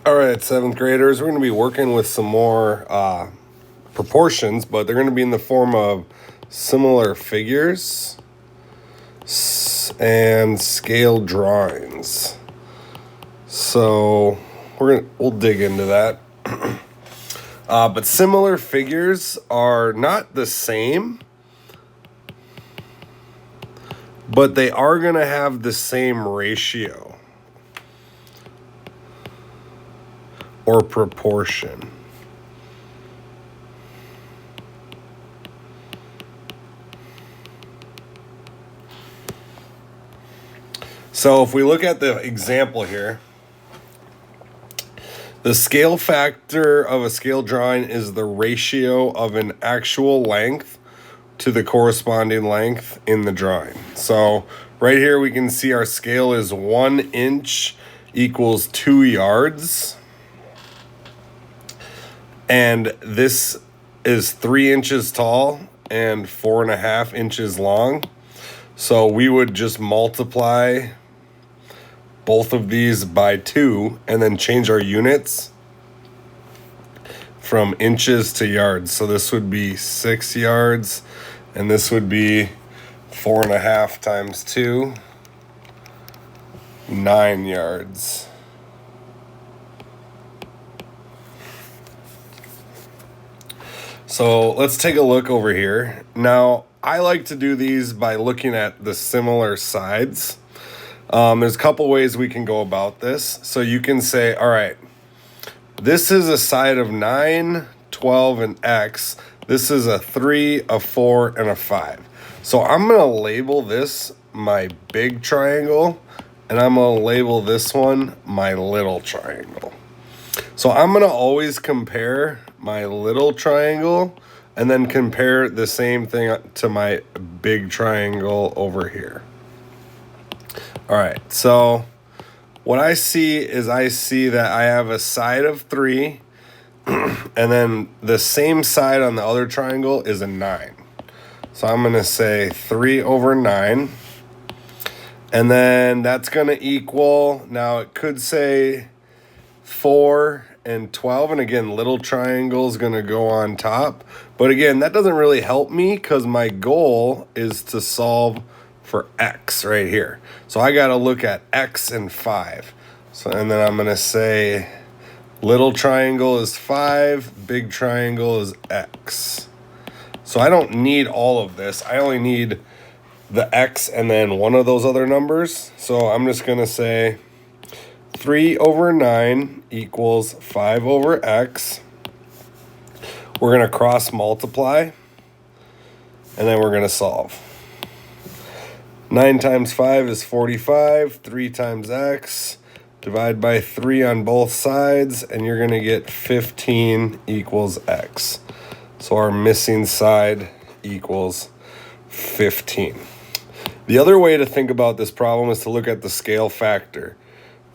All right, seventh graders, we're going to be working with some more proportions, but they're going to be in the form of similar figures and scale drawings. So we'll dig into that. But similar figures are not the same, but they are going to have the same ratio or proportion. So if we look at the example here, the scale factor of a scale drawing is the ratio of an actual length to the corresponding length in the drawing. So right here we can see our scale is 1 inch equals 2 yards. And this is 3 inches tall and 4.5 inches long. So we would just multiply both of these by 2 and then change our units from inches to yards. So this would be 6 yards, and this would be 4.5 times 2, 9 yards. So let's take a look over here. Now, I like to do these by looking at the similar sides. There's a couple ways we can go about this. So you can say, all right, this is a side of 9, 12, and X. This is a 3, a 4, and a 5. So I'm going to label this my big triangle, and I'm going to label this one my little triangle. So I'm going to always compare my little triangle and then compare the same thing to my big triangle over here. All right, so what I see that I have a side of 3, and then the same side on the other triangle is a 9. So I'm going to say 3 over 9. And then that's going to equal, now it could say 4 and 12. And again, little triangle is going to go on top. But again, that doesn't really help me because my goal is to solve for X right here. So I got to look at X and 5. So, and then I'm going to say little triangle is 5, big triangle is X. So I don't need all of this. I only need the X and then one of those other numbers. So I'm just going to say 3 over 9 equals 5 over X. We're going to cross multiply, and then we're going to solve. 9 times 5 is 45. 3 times X. Divide by 3 on both sides, and you're going to get 15 equals X. So our missing side equals 15. The other way to think about this problem is to look at the scale factor.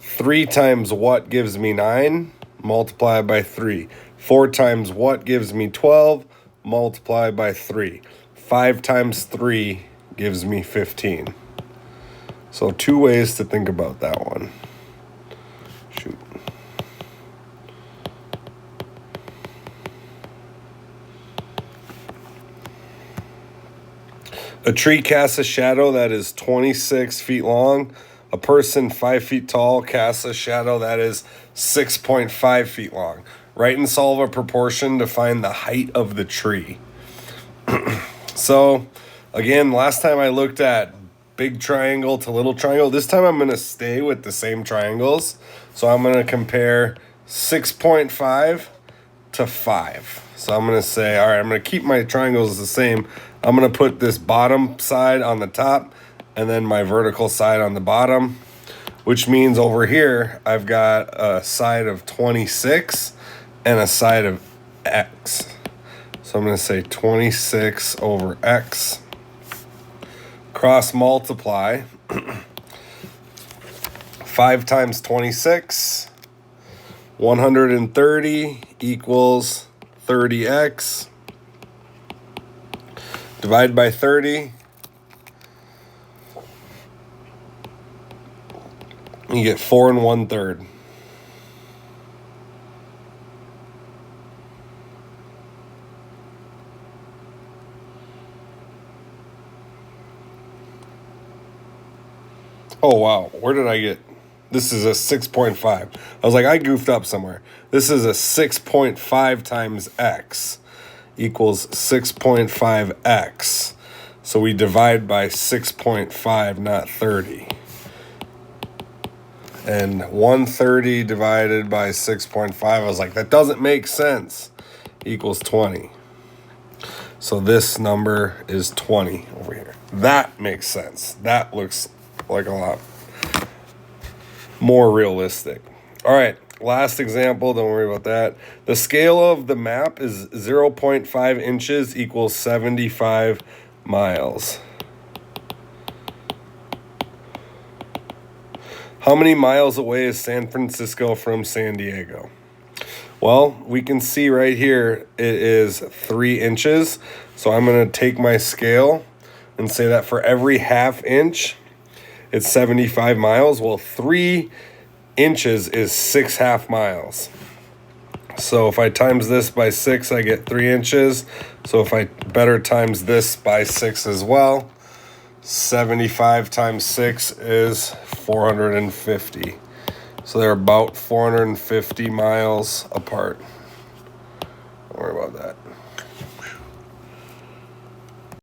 3 times what gives me 9? Multiply by 3. 4 times what gives me 12? Multiply by 3. 5 times 3 gives me 15. So 2 ways to think about that one. Shoot. A tree casts a shadow that is 26 feet long. A person 5 feet tall casts a shadow that is 6.5 feet long. Write and solve a proportion to find the height of the tree. So, again, last time I looked at big triangle to little triangle. This time I'm going to stay with the same triangles. So I'm going to compare 6.5 to 5. So I'm going to say, all right, I'm going to keep my triangles the same. I'm going to put this bottom side on the top and then my vertical side on the bottom, which means over here I've got a side of 26 and a side of X. So I'm going to say 26 over X. Cross multiply. 5 times 26, 130 equals 30X. Divide by 30. You get 4 1/3. Oh, wow. Where did I get? This is a 6.5. I was like, I goofed up somewhere. This is a 6.5 times x equals 6.5x. So we divide by 6.5, not 30. And 130 divided by 6.5, I was like, that doesn't make sense, equals 20. So this number is 20 over here. That makes sense. That looks like a lot more realistic. All right, last example, don't worry about that. The scale of the map is 0.5 inches equals 75 miles. How many miles away is San Francisco from San Diego? Well, we can see right here it is 3 inches. So I'm going to take my scale and say that for every half inch, it's 75 miles. Well, 3 inches is 6 half miles. So if I times this by 6, I get 3 inches. So if I better times this by 6 as well, 75 times 6 is 450. So they're about 450 miles apart. Don't worry about that.